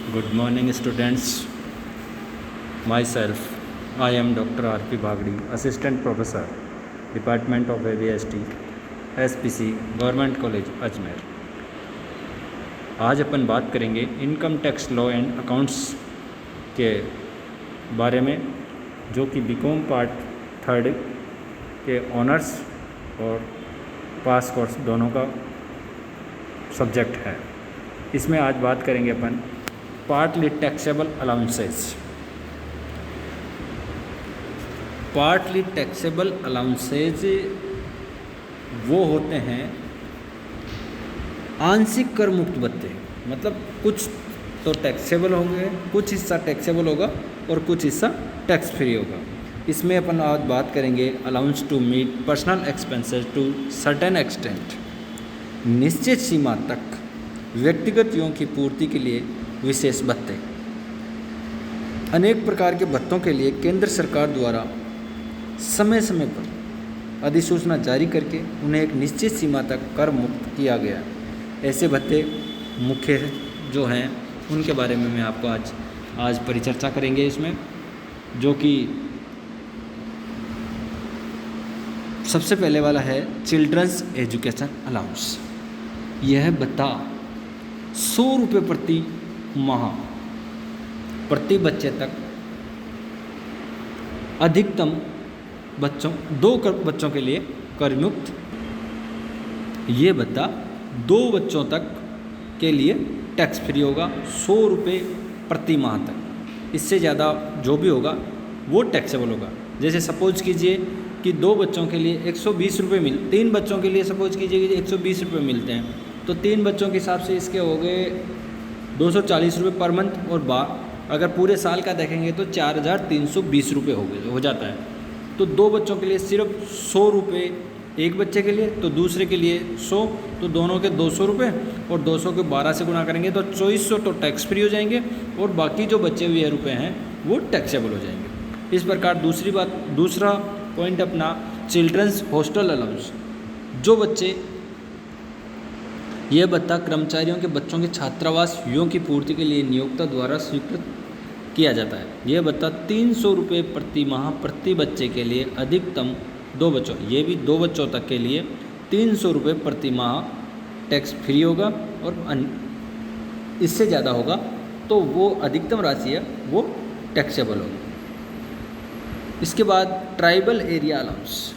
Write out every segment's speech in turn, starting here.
Good morning, students. Myself, I am Dr. R.P. Bagdi, Assistant Professor, Department of AVST, SPC, Government College, Ajmer. आज अपन बात करेंगे income tax law and accounts के बारे में, जो कि बीकॉम पार्ट 3 के ऑनर्स और पास कोर्स दोनों का सब्जेक्ट है। इसमें आज बात करेंगे अपन partly taxable allowances. Partly taxable allowances वो होते हैं आंशिक कर मुक्त भत्ते, मतलब कुछ तो टैक्सेबल होंगे, कुछ हिस्सा टैक्सेबल होगा और कुछ हिस्सा टैक्स फ्री होगा। इसमें अपन आज बात करेंगे allowance to meet personal expenses to certain extent, निश्चित सीमा तक व्यक्तिगत यों की पूर्ति के लिए विशेष भत्ते। अनेक प्रकार के भत्तों के लिए केंद्र सरकार द्वारा समय समय पर अधिसूचना जारी करके उन्हें एक निश्चित सीमा तक कर मुक्त किया गया। ऐसे भत्ते मुख्य जो हैं उनके बारे में मैं आपको आज परिचर्चा करेंगे इसमें, जो कि सबसे पहले वाला है चिल्ड्रंस एजुकेशन अलाउंस। यह भत्ता 100 रुपये प्रति माह प्रति बच्चे तक, अधिकतम दो बच्चों के लिए कर मुक्त। ये भत्ता 2 बच्चों तक के लिए टैक्स फ्री होगा, 100 रुपये प्रति माह तक। इससे ज़्यादा जो भी होगा वो टैक्सेबल होगा। जैसे सपोज कीजिए कि 2 बच्चों के लिए 120 रुपये 3 बच्चों के लिए सपोज कीजिए कि 120 रुपये मिलते हैं, तो 3 बच्चों के हिसाब से इसके हो गए 240 रुपये पर मंथ, और अगर पूरे साल का देखेंगे तो 4320 रुपये हो जाता है। तो 2 बच्चों के लिए सिर्फ 100 रुपये, एक बच्चे के लिए तो दूसरे के लिए 100, तो दोनों के 200 रुपये, और 200 के 12 से गुणा करेंगे तो 2400 तो टैक्स फ्री हो जाएंगे, और बाकी जो बचे हुए रुपये हैं वो टैक्सेबल हो जाएंगे। इस प्रकार दूसरा पॉइंट अपना चिल्ड्रंस हॉस्टल अलाउंस। जो बच्चे, यह भत्ता कर्मचारियों के बच्चों के छात्रावास व्ययों की पूर्ति के लिए नियोक्ता द्वारा स्वीकृत किया जाता है। यह भत्ता 300 रुपये प्रति माह प्रति बच्चे के लिए, अधिकतम 2 बच्चों, ये भी 2 बच्चों तक के लिए 300 रुपये प्रति माह टैक्स फ्री होगा, और इससे ज़्यादा होगा तो वो अधिकतम राशि है वो टैक्सेबल होगी। इसके बाद ट्राइबल एरिया अलाउंस।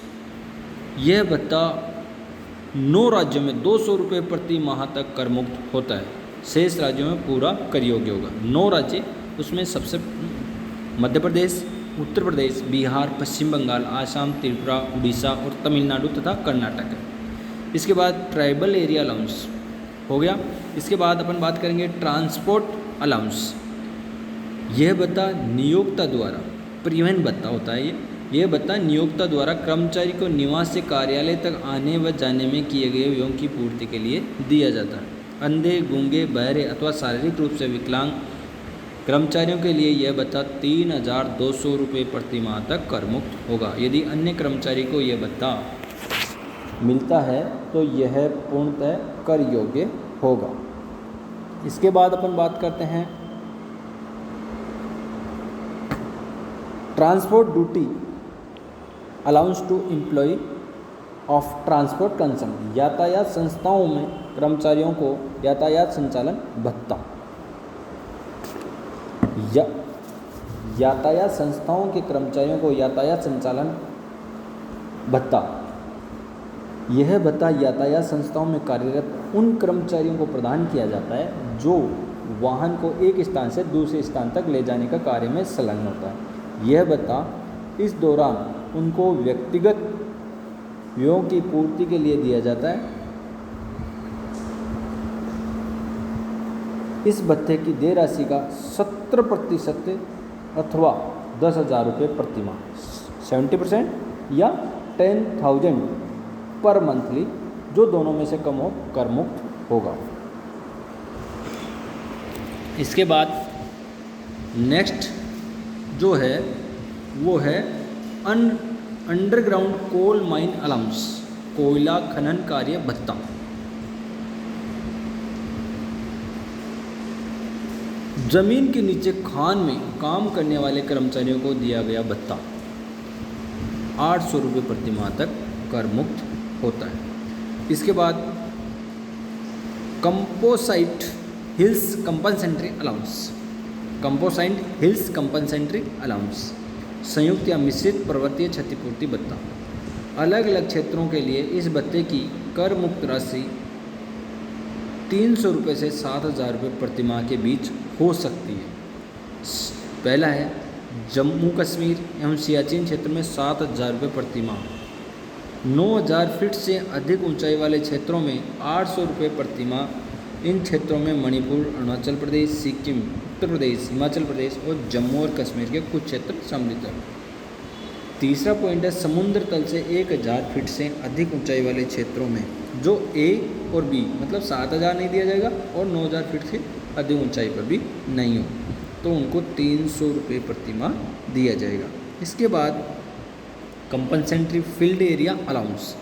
यह भत्ता 9 राज्यों में 200 रुपये प्रति माह तक कर मुक्त होता है, शेष राज्यों में पूरा कर योग्य होगा। 9 राज्य, उसमें सबसे मध्य प्रदेश, उत्तर प्रदेश, बिहार, पश्चिम बंगाल, आसाम, त्रिपुरा, उड़ीसा और तमिलनाडु तथा कर्नाटक है। इसके बाद ट्राइबल एरिया अलाउंस हो गया। इसके बाद अपन बात करेंगे ट्रांसपोर्ट अलाउंस। यह भत्ता नियोक्ता द्वारा, परिवहन भत्ता होता है यह भत्ता नियोक्ता द्वारा कर्मचारी को निवास से कार्यालय तक आने व जाने में किए गए व्ययों की पूर्ति के लिए दिया जाता है। अंधे, गूंगे, बहरे अथवा शारीरिक रूप से विकलांग कर्मचारियों के लिए यह भत्ता 3200 रुपये प्रति माह तक कर मुक्त होगा। यदि अन्य कर्मचारी को यह भत्ता मिलता है तो यह पूर्णतः कर योग्य होगा। इसके बाद अपन बात करते हैं transport duty allowance to employ of transport concern. यातायात संस्थाओं में कर्मचारियों को यातायात संचालन भत्ता, यातायात संस्थाओं के कर्मचारियों को यातायात संचालन भत्ता। यह भत्ता यातायात संस्थाओं में कार्यरत उन कर्मचारियों को प्रदान किया जाता है जो वाहन को एक स्थान से दूसरे स्थान तक ले जाने का कार्य में संलग्न होता है। यह भत्ता इस दौरान उनको व्यक्तिगत व्ययों की पूर्ति के लिए दिया जाता है। इस भत्ते की देय राशि का 70% अथवा 10,000 रुपये प्रति माह, 70% या 10,000 पर मंथली, जो दोनों में से कम हो कर मुक्त होगा। इसके बाद नेक्स्ट जो है वो है अंडरग्राउंड कोल माइन अलाउंस, कोयला खनन कार्य भत्ता। जमीन के नीचे खान में काम करने वाले कर्मचारियों को दिया गया भत्ता 800 रुपये प्रति माह तक कर मुक्त होता है। इसके बाद composite hills compensatory allowance, composite hills compensatory allowance, संयुक्त या मिश्रित पर्वतीय क्षतिपूर्ति भत्ता। अलग अलग क्षेत्रों के लिए इस भत्ते की कर मुक्त राशि 300 रुपये से 7,000 रुपये प्रति माह के बीच हो सकती है। पहला है जम्मू कश्मीर एवं सियाचिन क्षेत्र में 7,000 रुपये प्रति माह, 9,000 फीट से अधिक ऊंचाई वाले क्षेत्रों में 800 रुपये प्रति माह। इन क्षेत्रों में मणिपुर, अरुणाचल प्रदेश, सिक्किम, उत्तर प्रदेश, हिमाचल प्रदेश और जम्मू और कश्मीर के कुछ क्षेत्र सम्मिलित हैं। तीसरा पॉइंट है समुद्र तल से 1,000 फीट से अधिक ऊंचाई वाले क्षेत्रों में जो ए और बी मतलब 7,000 नहीं दिया जाएगा और 9,000 फीट से अधिक ऊंचाई पर भी नहीं हो तो उनको 300 रुपये प्रति माह दिया जाएगा। इसके बाद कंपनसेंट्री फील्ड एरिया अलाउंस,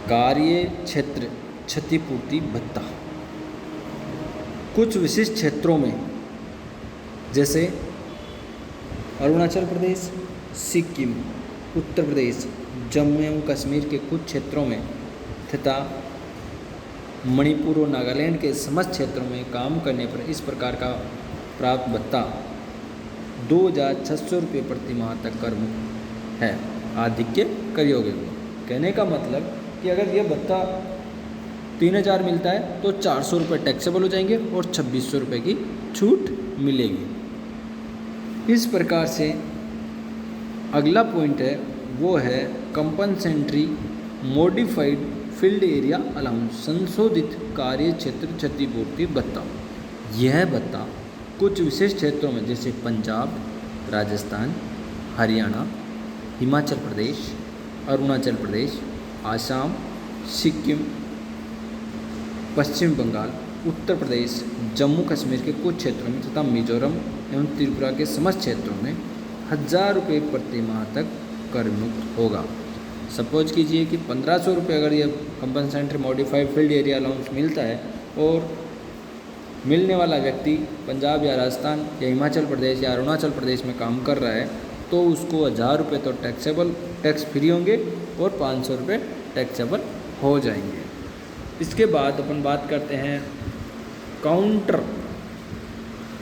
कार्य क्षेत्र क्षतिपूर्ति भत्ता। कुछ विशिष्ट क्षेत्रों में जैसे अरुणाचल प्रदेश, सिक्किम, उत्तर प्रदेश, जम्मू एवं कश्मीर के कुछ क्षेत्रों में तथा मणिपुर और नागालैंड के समस्त क्षेत्रों में काम करने पर इस प्रकार का प्राप्त भत्ता 2,600 रुपये प्रति माह तक कर मुक्त है आधिक्य कर योग्य। कहने का मतलब कि अगर यह भत्ता 3,000 मिलता है तो 400 रुपये टैक्सेबल हो जाएंगे और 2,600 रुपये की छूट मिलेगी। इस प्रकार से अगला पॉइंट है वो है कंपनसेंट्री मॉडिफाइड फील्ड एरिया अलाउंस, संशोधित कार्य क्षेत्र क्षतिपूर्ति भत्ता। यह भत्ता कुछ विशेष क्षेत्रों में जैसे पंजाब, राजस्थान, हरियाणा, हिमाचल प्रदेश, अरुणाचल प्रदेश, आसाम, सिक्किम, पश्चिम बंगाल, उत्तर प्रदेश, जम्मू कश्मीर के कुछ क्षेत्रों में तथा मिजोरम एवं त्रिपुरा के समस्त क्षेत्रों में 1,000 रुपये प्रति माह तक कर मुक्त होगा। सपोज कीजिए कि 1,500 रुपये अगर ये कंपनसेंट्री मॉडिफाइड फील्ड एरिया अलाउंस मिलता है और मिलने वाला व्यक्ति पंजाब या राजस्थान या हिमाचल प्रदेश या अरुणाचल प्रदेश में काम कर रहा है तो उसको 1,000 रुपये तो टैक्स फ्री होंगे और 500 रुपये टैक्सेबल हो जाएंगे। इसके बाद अपन बात करते हैं counter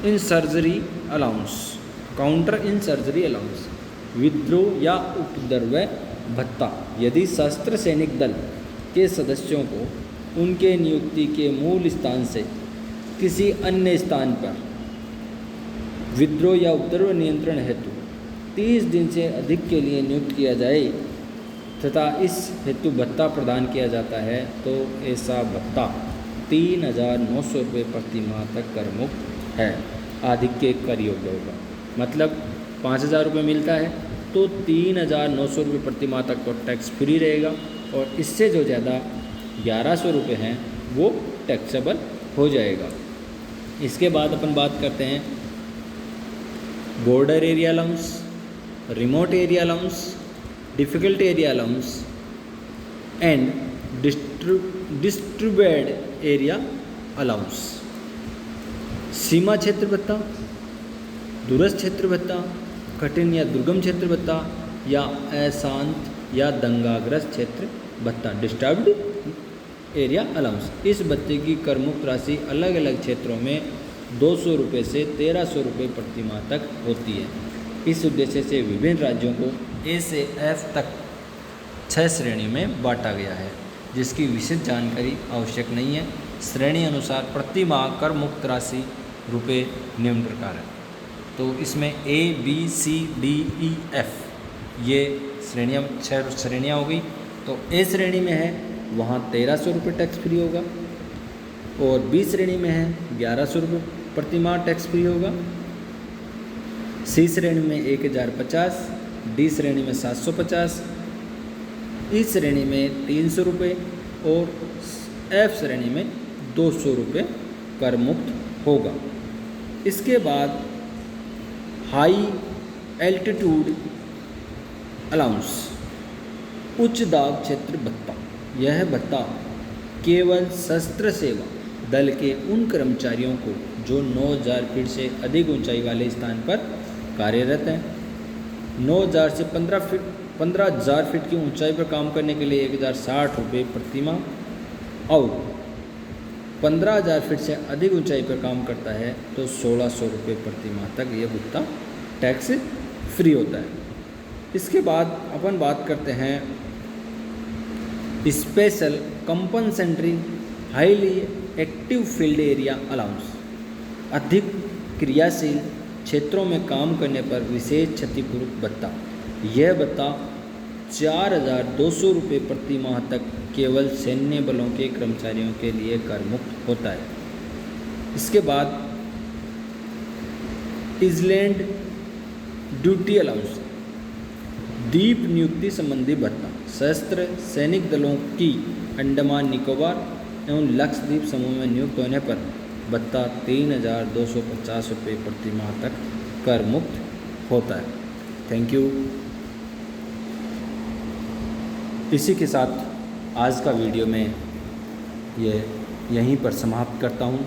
in surgery allowance, counter in surgery allowance, विद्रोह या उपद्रव भत्ता। यदि सशस्त्र सैनिक दल के सदस्यों को उनके नियुक्ति के मूल स्थान से किसी अन्य स्थान पर विद्रोह या उपद्रव नियंत्रण हेतु 30 दिन से अधिक के लिए नियुक्त किया जाए तथा इस हेतु भत्ता प्रदान किया जाता है तो ऐसा भत्ता 3,900 रुपये प्रति माह तक कर मुक्त है आधिक्य कर योग्य होगा। मतलब 5,000 रुपये मिलता है तो 3,900 रुपये प्रति माह तक तो टैक्स फ्री रहेगा और इससे जो ज़्यादा 1,100 रुपये हैं वो टैक्सेबल हो जाएगा। इसके बाद अपन बात करते हैं border area allowance, remote area allowance, difficult area allowance and distributed area allowance. सीमा क्षेत्र भत्ता, दूरस्थ क्षेत्र भत्ता, कठिन या दुर्गम क्षेत्र भत्ता या अशांत या दंगाग्रस्त क्षेत्र भत्ता, डिस्टर्ब्ड एरिया अलाउंस। इस भत्ते की कर मुक्त राशि अलग अलग क्षेत्रों में 200 रुपये से 1,300 रुपये प्रति माह तक होती है। इस उद्देश्य से विभिन्न राज्यों को ए से एफ तक 6 श्रेणियों में बांटा गया है जिसकी विशेष जानकारी आवश्यक नहीं है। श्रेणी अनुसार प्रति माह कर मुक्त राशि रुपये निम्न प्रकार है। तो इसमें A B C D E F ये श्रेणियाँ 6 श्रेणियाँ हो गई। तो ए श्रेणी में है वहाँ 1,300 रुपये टैक्स फ्री होगा और बी श्रेणी में है 1,100 रुपये प्रति माह टैक्स फ्री होगा। सी श्रेणी में 1,050, डी श्रेणी में 750, ई श्रेणी में 300 रुपये और एफ श्रेणी में 200 रुपये कर मुक्त होगा। इसके बाद हाई एल्टीट्यूड अलाउंस, उच्च दाब क्षेत्र भत्ता। यह भत्ता केवल शस्त्र सेवा दल के उन कर्मचारियों को जो 9,000 फीट से अधिक ऊंचाई वाले स्थान पर कार्यरत हैं। 9,000 से 15,000 फीट की ऊंचाई पर काम करने के लिए 1,060 रुपये प्रति माह और 15,000 फीट से अधिक ऊंचाई पर काम करता है तो 1,600 रुपये प्रति माह तक ये भुगतान टैक्स फ्री होता है। इसके बाद अपन बात करते हैं special compensatory highly active field area allowance. अधिक क्रियाशील क्षेत्रों में काम करने पर विशेष क्षतिपूर्त भत्ता। यह भत्ता 4,200 रुपये प्रति माह तक केवल सैन्य बलों के कर्मचारियों के लिए कर मुक्त होता है। इसके बाद इजलैंड ड्यूटी अलाउंस, द्वीप नियुक्ति संबंधी भत्ता। सशस्त्र सैनिक दलों की अंडमान निकोबार एवं लक्षद्वीप समूह में नियुक्त होने पर भत्ता 3,250 रुपये प्रति माह तक कर मुक्त होता है। Thank you. इसी के साथ आज का वीडियो में यहीं पर समाप्त करता हूँ।